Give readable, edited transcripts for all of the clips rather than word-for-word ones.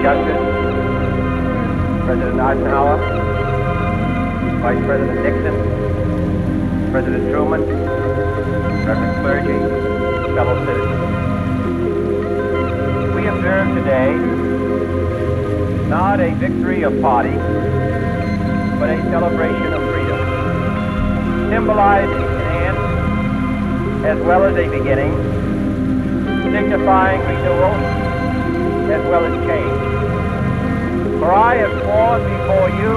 Justice, President Eisenhower, Vice President Nixon, President Truman, Reverend clergy, fellow citizens. We observe today not a victory of party, but a celebration of freedom, symbolizing an end as well as a beginning, signifying renewal as well as change. For I have sworn before you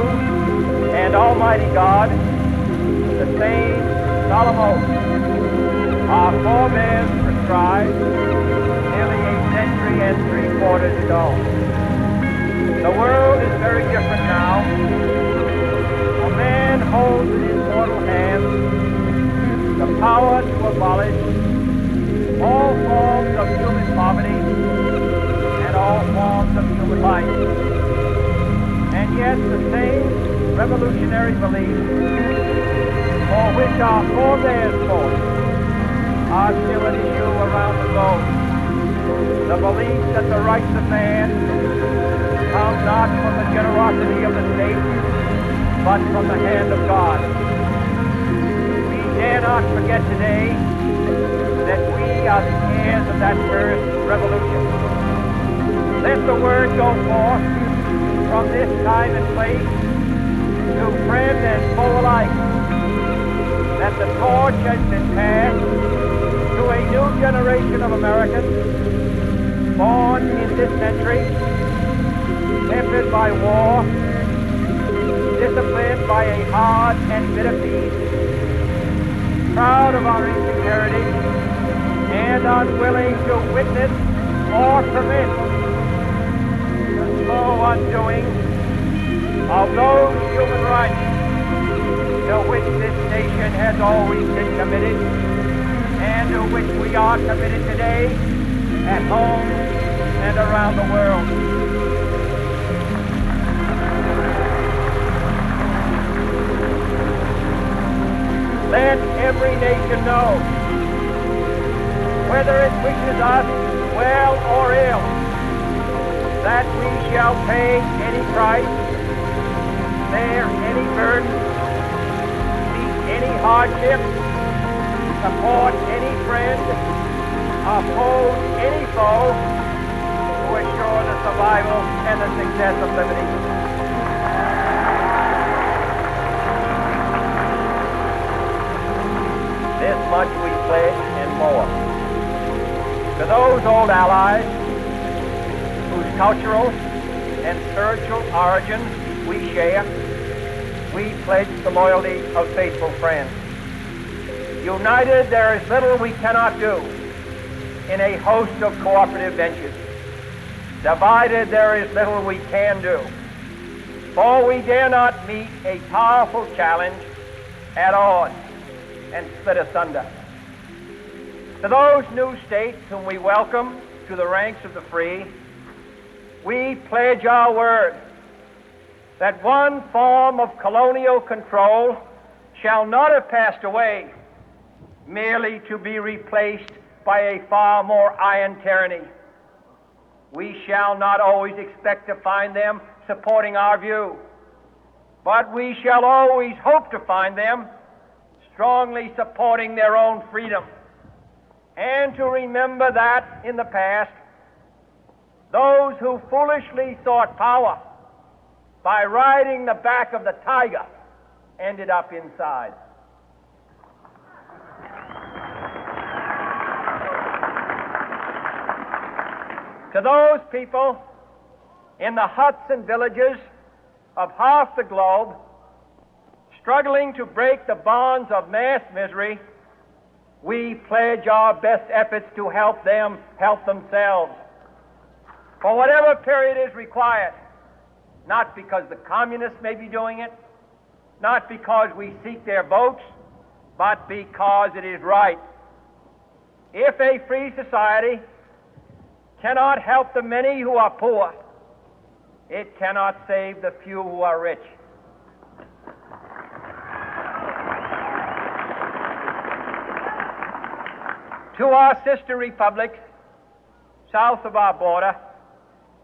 and Almighty God the same solemn oath our forebears prescribed nearly a century and 3/4 ago. The world is very different now. A man holds in his mortal hand the power to abolish all forms of human poverty and all forms of human life. And yet the same revolutionary beliefs for which our forebears fought are still an issue around the globe. The belief that the rights of man come not from the generosity of the state, but from the hand of God. We dare not forget today that we are the heirs of that first revolution. Let the word go forth from this time and place to friend and foe alike that the torch has been passed to a new generation of Americans born in this century, tempered by war, disciplined by a hard and bitter peace, proud of our ancient heritage, and unwilling to witness or permit the slow undoing of those human rights to which this nation has always been committed and to which we are committed today at home and around the world. Let every nation know, whether it wishes us well or ill, that we shall pay any price, bear any burden, meet any hardship, support any friend, oppose any foe to assure the survival and the success of liberty. This much we pledge and more. To those old allies whose cultural and spiritual origins we share, we pledge the loyalty of faithful friends. United, there is little we cannot do in a host of cooperative ventures. Divided, there is little we can do, for we dare not meet a powerful challenge at odds and split asunder. To those new states whom we welcome to the ranks of the free, we pledge our word that one form of colonial control shall not have passed away merely to be replaced by a far more iron tyranny. We shall not always expect to find them supporting our view, but we shall always hope to find them strongly supporting their own freedom, and to remember that in the past, those who foolishly sought power by riding the back of the tiger ended up inside. To those people in the huts and villages of half the globe struggling to break the bonds of mass misery, we pledge our best efforts to help them help themselves for whatever period is required, not because the communists may be doing it, not because we seek their votes, but because it is right. If a free society cannot help the many who are poor, it cannot save the few who are rich. To our sister republics south of our border,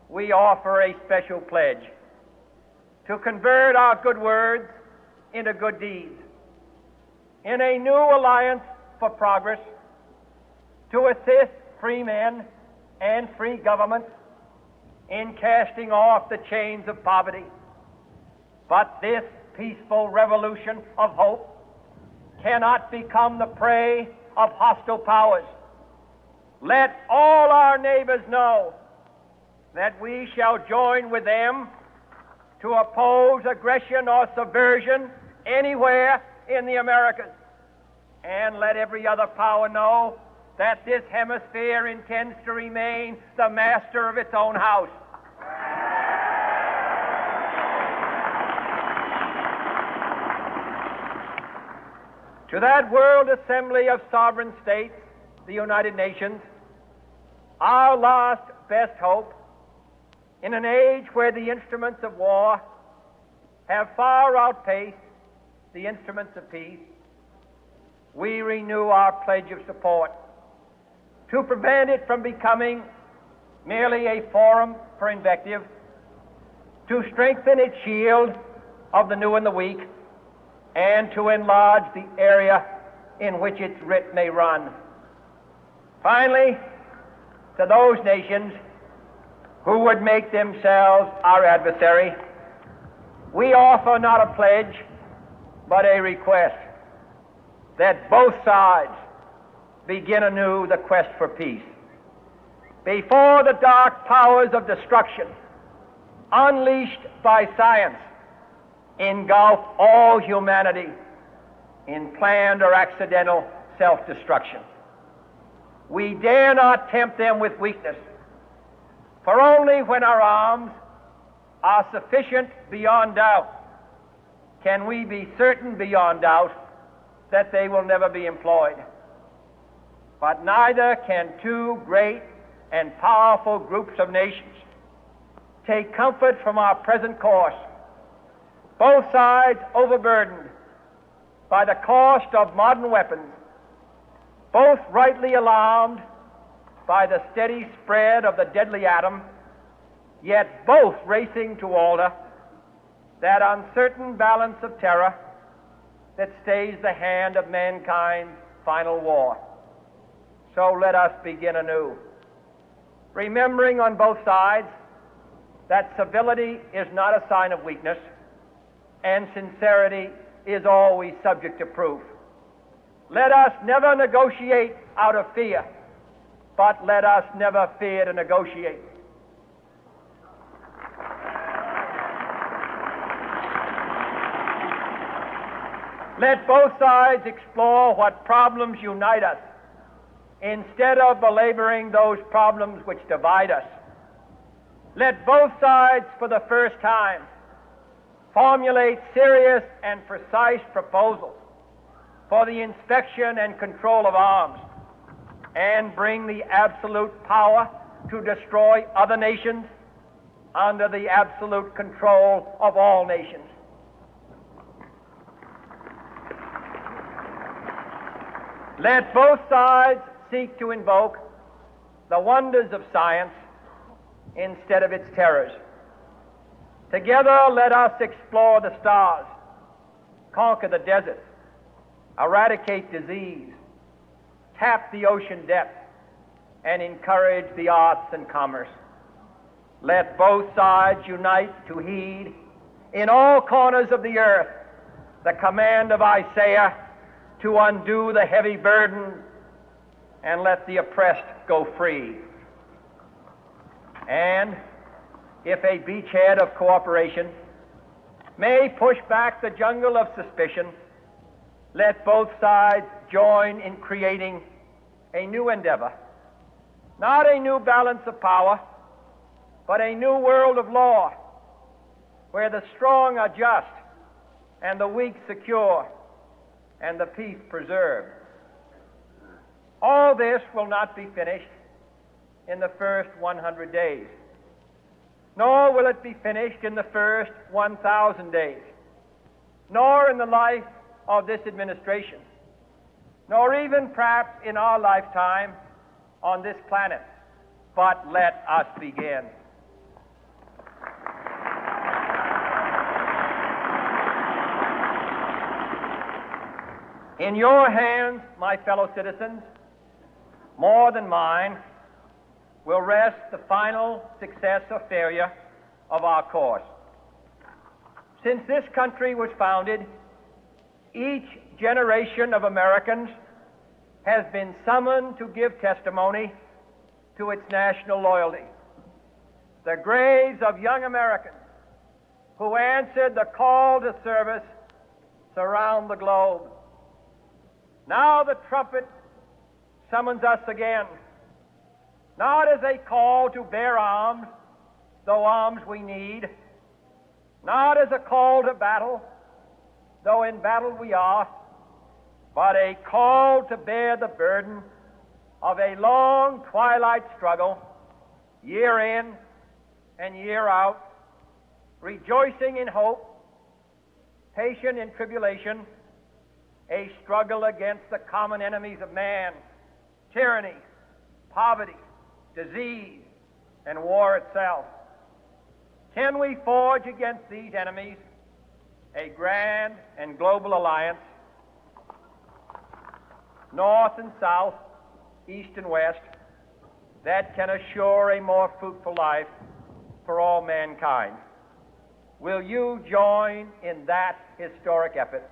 we offer a special pledge to convert our good words into good deeds, in a new alliance for progress, to assist free men and free governments in casting off the chains of poverty. But this peaceful revolution of hope cannot become the prey of hostile powers. Let all our neighbors know that we shall join with them to oppose aggression or subversion anywhere in the Americas. And let every other power know that this hemisphere intends to remain the master of its own house. To that World Assembly of Sovereign States, the United Nations, our last best hope, in an age where the instruments of war have far outpaced the instruments of peace, we renew our pledge of support to prevent it from becoming merely a forum for invective, to strengthen its shield of the new and the weak, and to enlarge the area in which its writ may run. Finally, to those nations who would make themselves our adversary, we offer not a pledge, but a request that both sides begin anew the quest for peace. Before the dark powers of destruction, unleashed by science, engulf all humanity in planned or accidental self-destruction, we dare not tempt them with weakness, for only when our arms are sufficient beyond doubt can we be certain beyond doubt that they will never be employed. But neither can two great and powerful groups of nations take comfort from our present course, both sides overburdened by the cost of modern weapons, both rightly alarmed by the steady spread of the deadly atom, yet both racing to alter that uncertain balance of terror that stays the hand of mankind's final war. So let us begin anew, remembering on both sides that civility is not a sign of weakness, and sincerity is always subject to proof. Let us never negotiate out of fear, but let us never fear to negotiate. Let both sides explore what problems unite us, instead of belaboring those problems which divide us. Let both sides, for the first time, formulate serious and precise proposals for the inspection and control of arms, and bring the absolute power to destroy other nations under the absolute control of all nations. Let both sides seek to invoke the wonders of science instead of its terrors. Together, let us explore the stars, conquer the deserts, eradicate disease, tap the ocean depths, and encourage the arts and commerce. Let both sides unite to heed in all corners of the earth the command of Isaiah to undo the heavy burden and let the oppressed go free. And if a beachhead of cooperation may push back the jungle of suspicion, let both sides join in creating a new endeavor, not a new balance of power, but a new world of law, where the strong are just and the weak secure and the peace preserved. All this will not be finished in the first 100 days, nor will it be finished in the first 1,000 days, nor in the life of this administration, nor even perhaps in our lifetime on this planet. But let us begin. In your hands, my fellow citizens, more than mine, will rest the final success or failure of our course. Since this country was founded, each generation of Americans has been summoned to give testimony to its national loyalty. The graves of young Americans who answered the call to service surround the globe. Now the trumpet summons us again, not as a call to bear arms, though arms we need, not as a call to battle, though in battle we are, but a call to bear the burden of a long twilight struggle, year in and year out, rejoicing in hope, patient in tribulation, a struggle against the common enemies of man, tyranny, poverty, disease, and war itself. Can we forge against these enemies a grand and global alliance, north and south, east and west, that can assure a more fruitful life for all mankind? Will you join in that historic effort?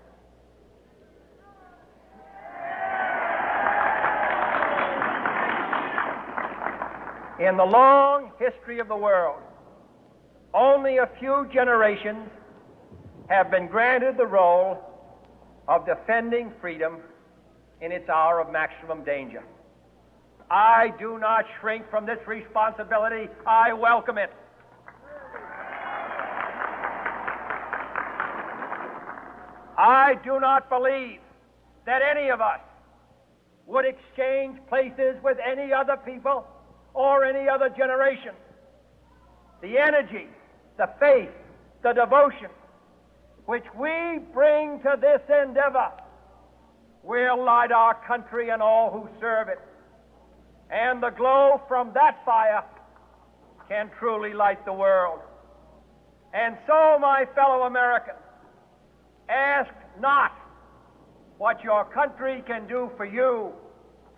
In the long history of the world, only a few generations have been granted the role of defending freedom in its hour of maximum danger. I do not shrink from this responsibility. I welcome it. I do not believe that any of us would exchange places with any other people or any other generation. The energy, the faith, the devotion which we bring to this endeavor will light our country and all who serve it. And the glow from that fire can truly light the world. And so, my fellow Americans, ask not what your country can do for you.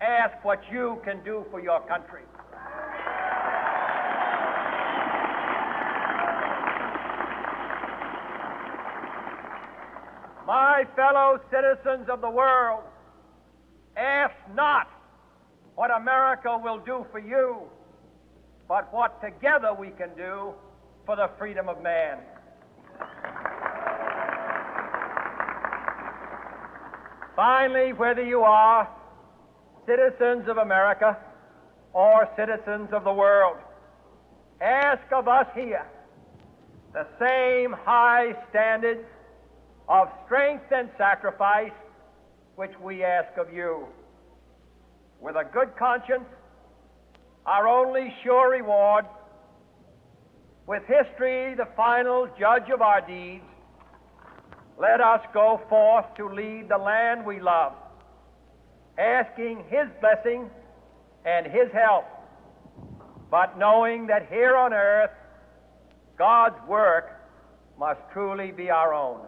Ask what you can do for your country. My fellow citizens of the world, ask not what America will do for you, but what together we can do for the freedom of man. Finally, whether you are citizens of America or citizens of the world, ask of us here the same high standards of strength and sacrifice which we ask of you. With a good conscience, our only sure reward, with history the final judge of our deeds, let us go forth to lead the land we love, asking His blessing and His help, but knowing that here on earth, God's work must truly be our own.